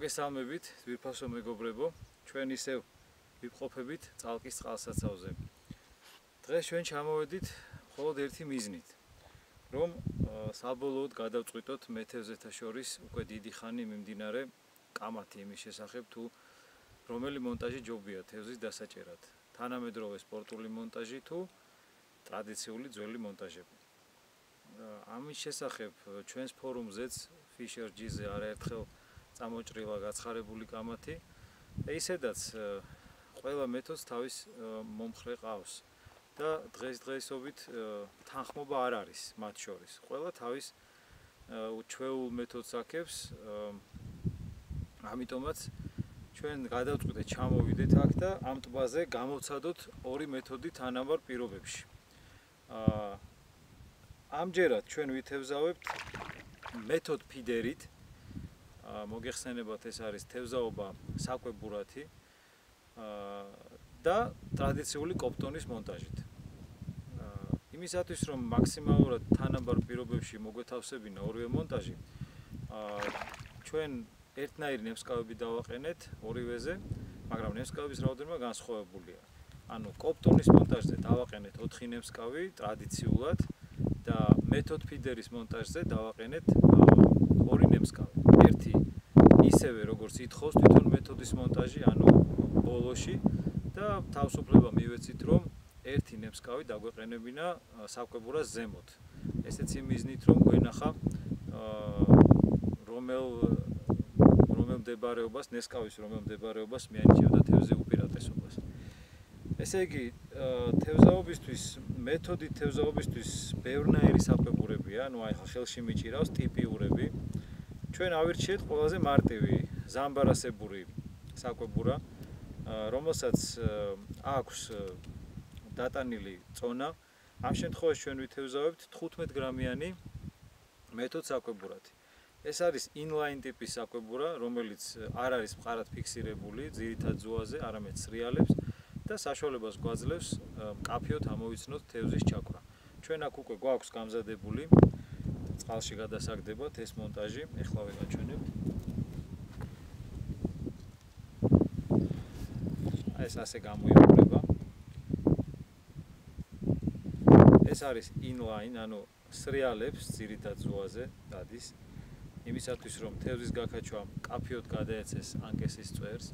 მოგესალმებით, ძვირფასო მეგობრებო, ჩვენ ისევ ვიმყოფებით წალკის წყალსაცავზე. დღეს ჩვენ ჩამოვედით მხოლოდ ერთი მიზნით, რომ საბოლოოდ გადავწყვიტოთ მეთევზეთა შორის უკვე დიდი ხანი მიმდინარე კამათი იმის შესახებ, თუ რომელი მონტაჟი ჯობია თევზის დასაჭერად, თანამედროვე სპორტული მონტაჟი თუ ტრადიციული ძველი მონტაჟები. ამის შესახებ ჩვენს ფორუმზეც Fisher G-ზე არაერთხელ წამოჭრილა გაცხარებული კამათი, ისედაც ყველა მეთოდს თავის მომხრე ყავს და დღესდღეობით თანხმობა არ არის მათ შორის. ყველა თავის ჩვეულ მეთოდს აქებს, ამიტომაც ჩვენ გადავწყვიტეთ ჩამოვიდეთ აქ და ამ ტბაზე გამოვცადოთ ორი მეთოდი თანაბარ პირობებში. ამჯერად ჩვენ ვითევზავებთ მეთოდ ფიდერით. მოგეხსენებათ, ეს არის თევზაობა საკვებურათი და ტრადიციული კოპტონის მონტაჟით. იმისათვის, რომ მაქსიმალურად თანაბარ პირობებში მოგვეთავსებინა ორივე მონტაჟი, ჩვენ ერთნაირი ნემსკავები დავაყენეთ ორივეზე, მაგრამ ნემსკავების რაოდენობა განსხვავებულია. ანუ კოპტონის მონტაჟზე დავაყენეთ 4 ნემსკავი ტრადიციულად და მეთოდ ფიდერის მონტაჟზე დავაყენეთ 2 ნემსკავი. ერთი ისევე როგორც ითხოვს თვითონ მეთოდის მონტაჟი, ანუ ბოლოში და თავისუფლება მივეცით, რომ ერთი ნემსკავი დაგვეყენებინა საკვებურას ზემოთ. ესეც იმ მიზნით, რომ გვენახა რომელ მდებარეობას, ნესკავის რომელ მდებარეობას მიანიჭებდა თევზი უპირატესობას. ესე იგი, თევზაობისთვის, მეთოდით თევზაობისთვის ბევრნაირი საკვებურებია, ანუ აი ხელში მიჭირავს ტიპიურები. ჩვენ ავირჩიეთ ყველაზე მარტივი, ზამბარასებური საკვებურა, რომელსაც აქვს დატანილი წონა. ამ შემთხვევაში ჩვენ ვითევზავებთ 15 გრამიანი მეთოდ საკვებურათი. ეს არის inline ტიპის საკვებურა, რომელიც არ არის მყარად ფიქსირებული ძირითად ზუაზე, არამედ სრიალებს და საშუალებას გვაძლევს მკაფიოდ ამოვიცნოთ თევზის ჩაქვრა. ჩვენ აქ უკვე გვაქვს გამზადებული წყალში გადასაგდებად ეს მონტაჟი, ეხლა ვეგაჩვენებთ. ეს ასე გამოიყურება. ეს არის inline, ანუ სრიალებს ძირითად ზუაზე დადის. იმისათვის, რომ თევზის გაქაჩვა მკაფიოდ გადაეცეს ანკესის წვერს.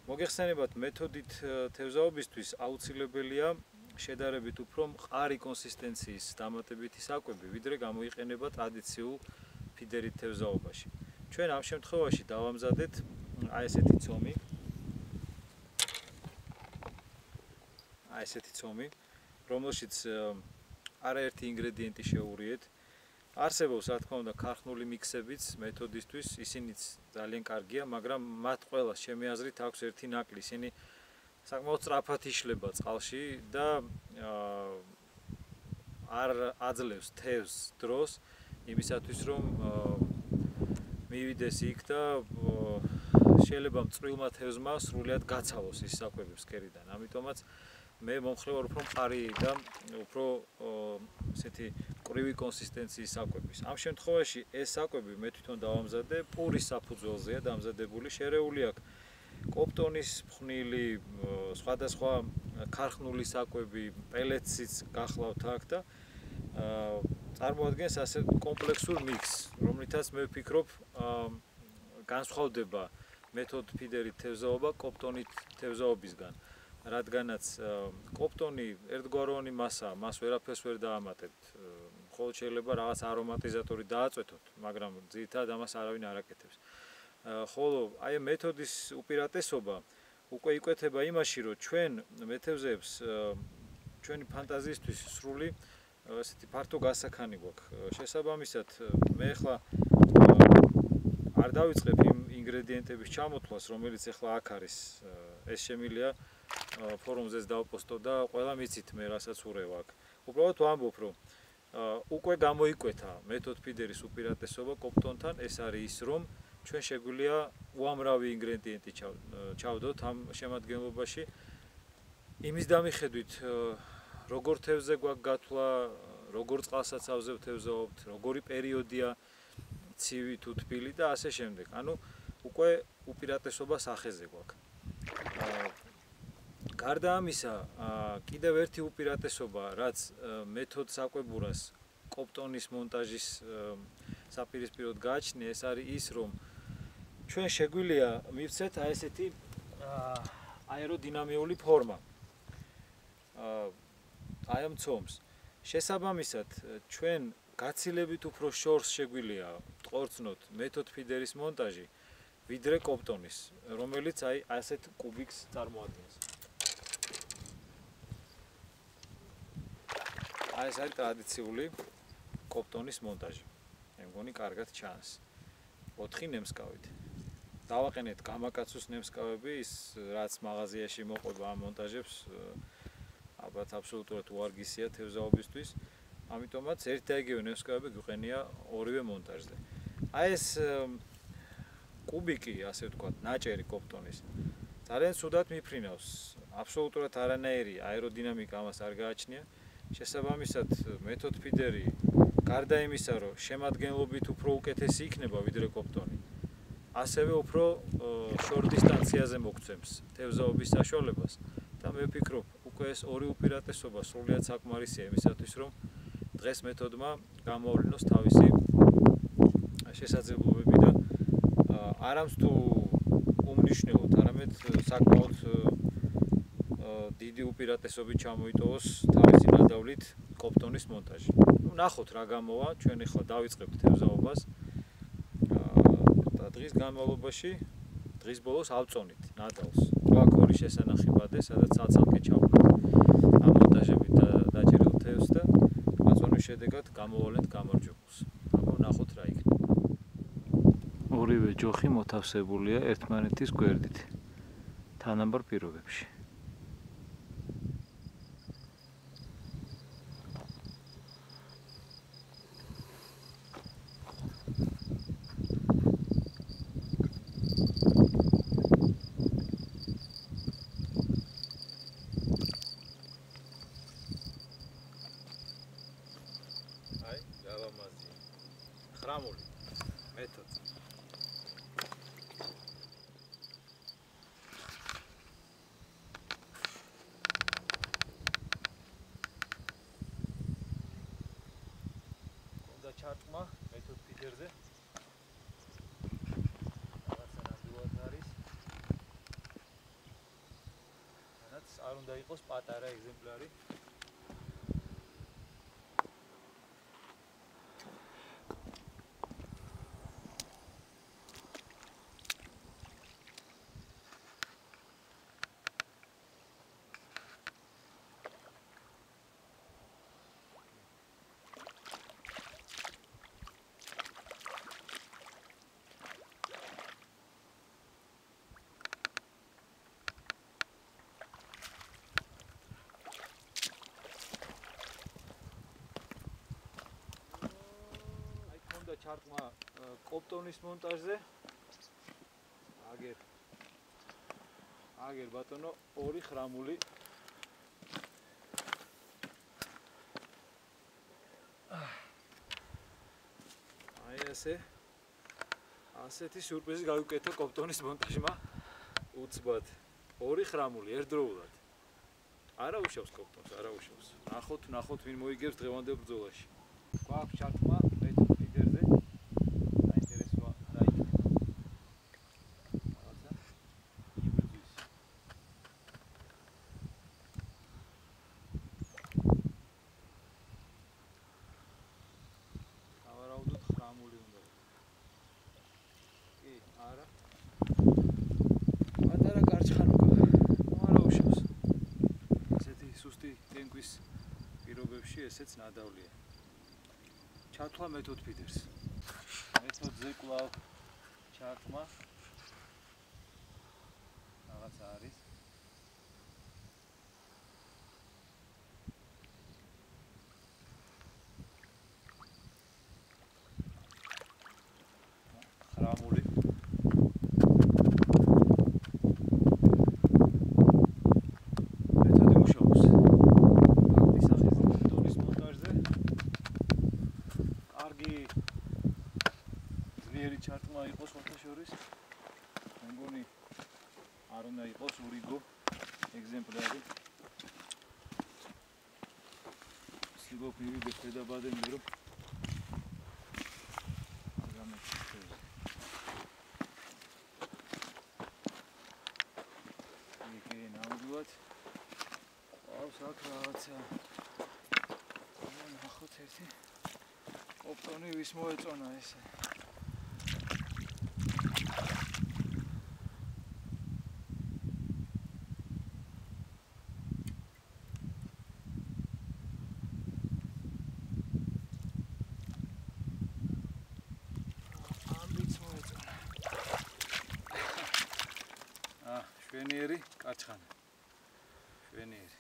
მოგეხსენებათ, მეთოდით თევზაობისთვის აუცილებელია შედარებით უფრო მყარი კონსისტენციის დამატებითი საკვები, ვიდრე გამოიყენება ტრადიციულ ფიდერით თევზაობაში. ჩვენ ამ შემთხვევაში დავამზადეთ აი ესეთი ცომი, რომელშიც არაერთი ინგრედიენტი შეურიეთ. არსებობს, რა თქმა უნდა, ქარხნული მიქსებიც მეთოდისთვის, ისინიც ძალიან კარგია, მაგრამ მათ ყველას ჩემი აზრით აქვს ერთი ნაკლი, ისინი საკმაოდ სწრაფად იშლება წყალში და არ აძლევს თევზს დროს იმისათვის, რომ მივიდეს იქ და შეიძლება მწვრილმა თევზმა სრულად გაცალოს ის საკვები ფსკერიდან. ამიტომაც მე მომხრე ვარ უფრო მყარი და უფრო ესეთი მკვრივი კონსისტენციის საკვების. ამ შემთხვევაში ეს საკვები მე თვითონ დავამზადე პურის საფუძველზეა დამზადებული, შერეული აქვს კოპტონის ფხვნილი, სხვადასხვა ქარხნული საკვები, პელეტსიც გახლავთ აქ და წარმოადგენს ასე კომპლექსურ მიქსს, რომლითაც მე ვფიქრობ განსხვავდება მეთოდ ფიდერით თევზაობა კოპტონით თევზაობისგან. რადგანაც კოპტონი ერთგვაროვანი მასაა, მას ვერაფერს ვერ დაამატებთ. მხოლოდ შეიძლება რაღაც არომატიზატორი დააწვეთოთ, მაგრამ ძირითადად ამას არავინ არ აკეთებს. ხოლო აი მეთოდის უპირატესობა უკვე იკვეთება იმაში, რომ ჩვენ მეთევზეებს ჩვენი ფანტაზიისთვის სრული ესეთი ფართო გასაქანი გვაქვს. შესაბამისად, მე ახლა არ დავიწყებ იმ ინგრედიენტების ჩამოთვლას, რომელიც ახლა აქ არის. ეს შემილია ფორუმზეც დავპოსტო და ყველა მიცით მე რასაც ურევ აქ. უბრალოდ ვამბობ, რომ უკვე გამოიკვეთა მეთოდ ფიდერის უპირატესობა კოპტონთან, ეს არის ის, რომ ჩვენ შეგვიძლია უამრავი ინგრედიენტი ჩავდოთ ამ შემადგენლობაში. იმის დამიხედვით, როგორ თევზზე გვაქვს გათვლა, როგორ წყალსაცავზე ვთევზაობთ, როგორი პერიოდია ცივი თუ თბილი და ასე შემდეგ. ანუ უკვე უპირატესობა სახეზე გვაქვს. გარდა ამისა, კიდევ ერთი უპირატესობა, რაც მეთოდ საკვებურას კოპტონის მონტაჟის საპირისპიროდ გააჩნია, ეს არის ის, რომ ჩვენ შეგვიძლია მივცეთ აი ესეთი აეროდინამიური ფორმა. აი ამ ცომს. შესაბამისად, ჩვენ გაცილებით უფრო შორს შეგვიძლია ვტყორცნოთ მეთოდ ფიდერის მონტაჟი, ვიდრე კოპტონის, რომელიც აი ასეთ კუბიკს წარმოადგენს. აი ეს არის ტრადიციული კოპტონის მონტაჟი. მე მგონი კარგად ჩანს. 4 ნემსკავით. დავაყენეთ გამაკაცუს ნემსკავები, ის რაც მაღაზიაში მოყვება ამ მონტაჟებს, ალბათ აბსოლუტურად უარგისია თევზაობისთვის. ამიტომაც ერთ და იგივე ნემსკავები გვიყენია ორივე მონტაჟზე. აი ეს კუბიკი, ასე ვთქვათ, ნაჭერი კოპტონის ძალიან ცუდად მიფრინავს. აბსოლუტურად არანაირი აეროდინამიკა ამას არ გააჩნია. შესაბამისად, მეთოდ ფიდერი გარდა იმისა, რომ შემადგენლობით უფრო უკეთესი იქნება ვიდრე კოპტონი, ასევე უფრო შორ დისტანციაზე მოგცემს თევზაობის საშუალებას და მე ვფიქრობ, უკვე ეს ორი უპირატესობა სრულიად საკმარისია იმისათვის, რომ დღეს მეთოდმა გამოავლინოს თავისი შესაძლებლობები და არამც თუ უმნიშვნელოდ, არამედ საკმაოდ დიდი უპირატესობით ჩამოიტოვოს თავისი ნადავლით კოპტონის მონტაჟი. ნახოთ რა გამოვა, ჩვენ ახლა დავიწყებთ თევზაობას და დღის განმავლობაში, დღის ბოლოს ავწონით ნადავლს. გვაქვს ორი შესანახი ბადე, სადაც ცალ-ცალკე ჩავკრით ამ მონტაჟებით დაჭერილ თევზს და აწონის შედეგად გამოვალენთ გამარჯვებულს. აბა ნახოთ რა იქნება. ორივე ჯოხი მოთავსებულია ერთმანეთის გვერდით, თანაბარ პირობებში. ხრამული მეთოდი. უნდა ჩარტყმა მეთოდ ფიდერზე. რაღაცა ნამდვილად არის. რაც არ უნდა იყოს პატარა ეგზემპლარი. ჩარტყმა კოპტონის მონტაჟზე. აგერ ბატონო, ორი ხრამული. აი ესე. ასეთი სიურპრიზი გავიკეთე კოპტონის მონტაჟმა. უცბად. ორი ხრამული ერთდროულად. არა უშავს კოპტონს, არა უშავს. ნახოთ ვინ მოიგებს დღევანდელ ბრძოლაში. გვაქვს ჩარტყმა მეთოდ ფიდერზე. საინტერესოა რა იქნება. რაღაცა იბრძვის. ავარაუდოთ ხრამული უნდა. კი, არა. პატარა კარჩხანუკა. არა უშავს. ესეთი სუსტი ტენკვის პირობებში ესეც ნადავლია. ჩათვლა მეთოდ ფიდერს. მეთოდზე კვლავ ჩარტყმა. რაღაცა არის. ხრამული. მეთოდი მუშაობს. აქტის სახის კოპტონის მონტაჟზე. კარგი ძლიერი ჩარტყმა იყო სხვათა შორის. მე მგონი არ უნდა იყოს ურიგო ეგზემპლარი. სიგო პირიდე შედაბადები რომ გამეჩნდეს. იქ ნამდვილად ყავს აქ რაღაცა. ნახოთ ერთი ოპტონი ვის მოეწონა ესე. შვენიერი კაჩხანა. შვენიერი.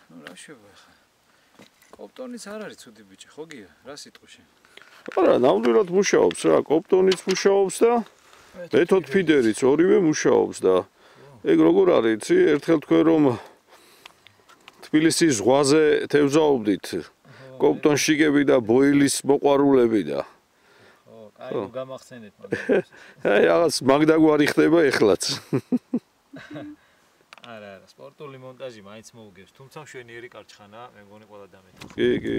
ნუ რა შევა ხა. კოპტონიც არ არის ცუდი ბიჭი, ხო გია? რა სიტყვი შენ? არა, ნამდვილად მუშაობს რა, კოპტონიც მუშაობს და მეთოდ ფიდერიც ორივე მუშაობს და ეგ როგორ არის, იცი? ერთხელ თქვენ რომ თბილისის ზღვაზე თევზაობდით. კოპტონ შიგები და ბოილის მოყვარულები და აი გამახსენეთ მაგას. აი რაღაც მაგდაგვარი ხდება ეხლაც. არა, სპორტული მონტაჟი მაინც მოუგებს, თუმცა მშვენიერი კარჩხანა, მე მგონი ყველა დამეთანხმება. კი, კი.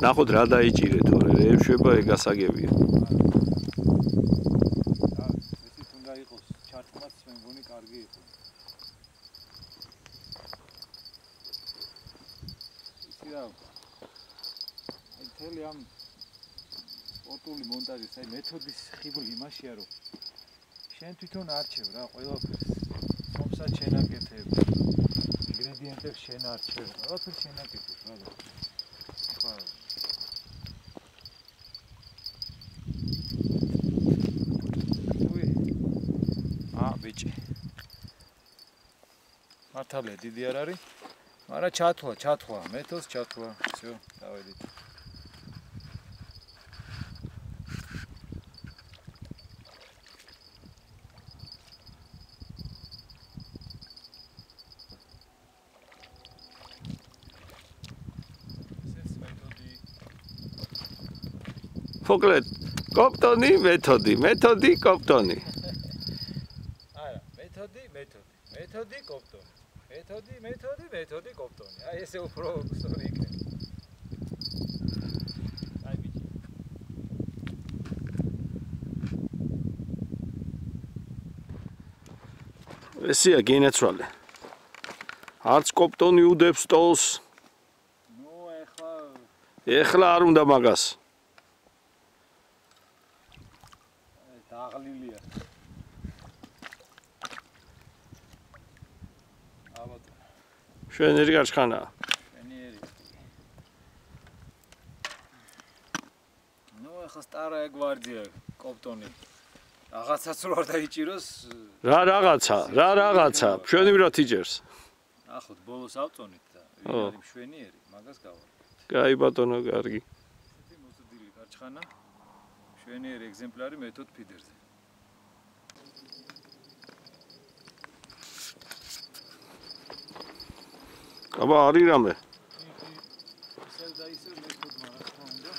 ნახოთ რა დაიჭირე თორე რეევშება ეგ გასაგებია. ესეც უნდა იყოს ჩარტმაც მე მგონი კარგი იყო. იცი რა. აი მთელი ამ სპორტული მონტაჟის აი მეთოდის ხიბლი იმაშია რომ შენ თვითონ არჩევ რა ყველაფერს. ხომსაც შენ აკეთებ. ინგრედიენტებს შენ არჩევ. ყველაფერს შენ აკეთებ რა. ბიჭი მართალია დიდი არ არის მაგრამ ჩათვლა მეთოს ჩათვლა всё დავედით ეს მეთოდი მოკლედ კოპტონი მეთოდი კოპტონი მეთოდი კოპტონი. მეთოდი კოპტონი. აი ესე უფრო სწორი იქნება. აი ბიჭი. ესეა გენაცვალე. არც კოპტონი უდებს ტოლს. ნუ ეხლა არ უნდა მაგას. დაღლილია. შვენიერი კარჩხანაა. შვენიერი. ნუ ახლა სტარა ეგვარდია კოპტონი. რაღაცაც რო არ დაიჭიროს. რა რაღაცა, მშვენივრად იჭერს. ნახოთ, ბოლოს ავწონით და ვინ არის მშვენიერი, მაგას გავარდით. კაი ბატონო, კარგი. ესეთი მოზრდილი კარჩხანა. მშვენიერი ეგზემპლარი მეთოდ ფიდერზე. აბა არის რამე? ისევ და ისევ მეთოდმა რა თქმა უნდა.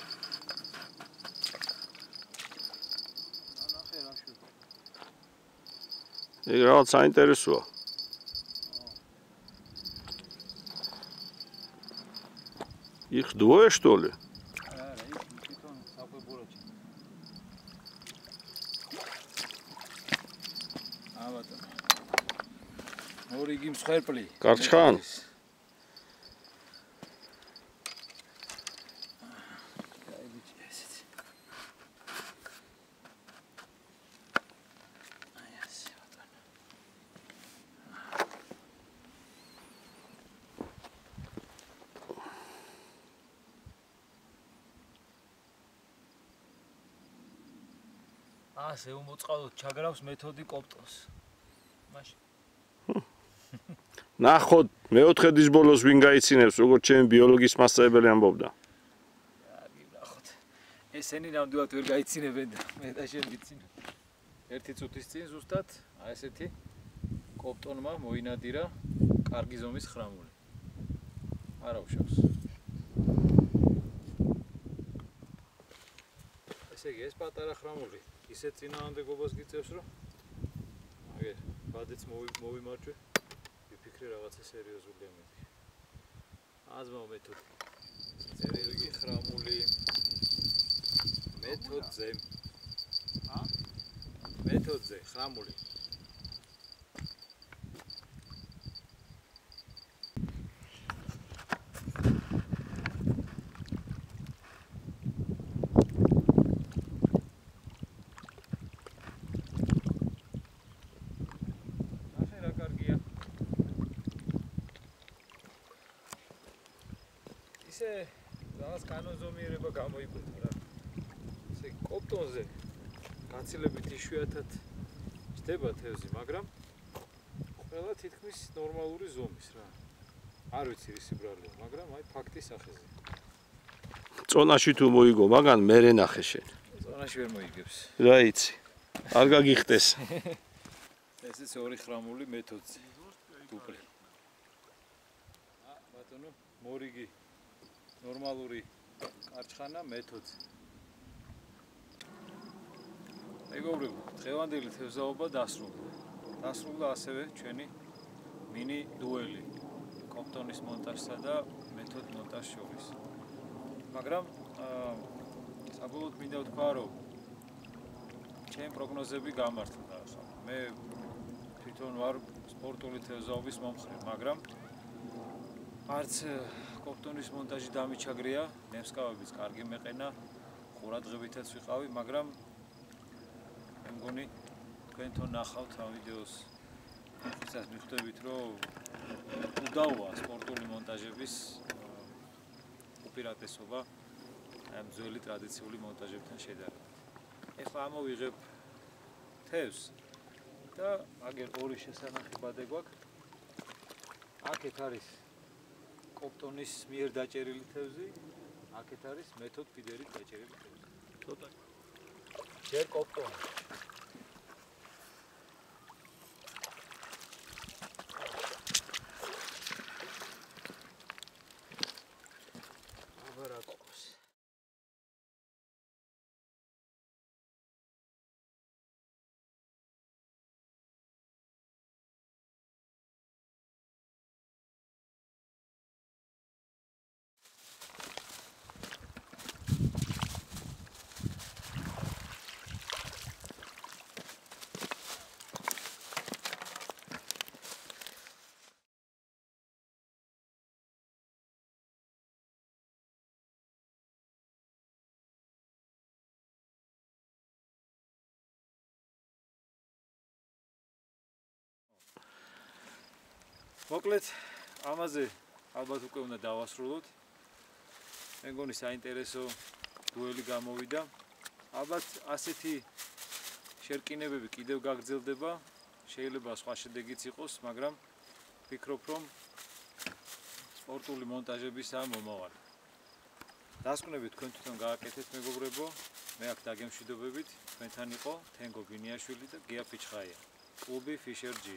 ანახე რა შევა. ეგ რაღაც საინტერესოა. იქ двое что ли? არა, იქ თვითონ საკვებუროჩი. აბატონო. ორი იგი მსხვერპლი. კარჩხან. ასე უმოწყალოდ ჩაგრავს მეთოდი კოპტონს. მაშინ. ნახოთ მეოთხედის ბოლოს ვინ გაიცინებს, როგორც ჩემი ბიოლოგიის მასწავლებელი ამბობდა. კარგი, ნახოთ. ესენი ნამდვილად ვერ გაიცინებენ და მე და შენ ვიცინე. ერთი წუთის წინ ზუსტად აი ესეთი კოპტონმა მოინადირა კარგი ზომის ხრამული. არა უშავს. ესე იგი ეს პატარა ხრამული ისეთ წინააღმდეგობას გიწევს რომ აგერ ბადეც მოვიმარჯვე. ვიფიქრე რაღაცა სერიოზულია მეტი. აზმაო მეთოდი. წერილი ხრამული მეთოდზე. მეთოდზე ხრამული. ისე რაღაც კანონზომიერება გამოიკვეთა რა. ესე კოპტონზე გაცილებით იშვიათად ჩდება თევზი, მაგრამ ყველა თითქმის ნორმალური ზომის რა. არ ვიცი რისი ბრალია, მაგრამ აი ფაქტის სახეზე. წონაში თუ მოიგო, მაგან მერე ნახე შენ. წონაში ვერ მოიგებს. რა იცი? არ გაგიხდეს. ესეც ორი ხრამული მეთოდზე. დუპლი. ბატონო, მორიგი ნორმალური კარჩხანა მეთოდზე. მეგობრებო, დღევანდელი თევზაობა დასრულდა. დასრულდა ასევე ჩვენი მინი დუელი კოპტონის მონტაჟსა და მეთოდ მონტაჟს შორის. მაგრამ საბოლოოდ მინდა ვთქვა, რომ ჩემი პროგნოზები გამართლდა ახლა. მე თვითონ ვარ სპორტული თევზაობის მომხრე, მაგრამ არც კოპტონის მონტაჟი დამიჩაგრია, ნემსკავებიც კარგი მეყენა, ყურადღებითაც ვიყავი, მაგრამ მე მგონი თქვენ თვითონ ნახავთ ამ ვიდეოს. ისაც მიხვდებით, რომ უდავოა სპორტული მონტაჟების უპირატესობა ამ ძველი ტრადიციული მონტაჟებთან შედარებით. ეხლა ამოვიღებ თევზს და აგერ ორი შესანახებადი გვაქვს. აქეთ არის კოპტონის მიერ დაჭერილი თევზი, აქეთ არის მეთოდ ფიდერით დაჭერილი თევზი. ცოტა. ჯერ კოპტონი. აბარაკოს. მოკლედ, ამაზე ალბათ უკვე უნდა დავასრულოთ. მე მგონი საინტერესო დუელი გამოვიდა. ალბათ ასეთი შერკინებები კიდევ გაგრძელდება. შეიძლება სხვა შედეგიც იყოს, მაგრამ ვფიქრობ, რომ სპორტული მონტაჟებისაა მომავალი. დასკვნებით თქვენ თვითონ გააკეთეთ, მეგობრებო. მე აქ დაგემშვიდობებით. თქვენთან იყო თენგო ბინიაშვილი და გია ფიჩხაია. კლუბი Fisher G.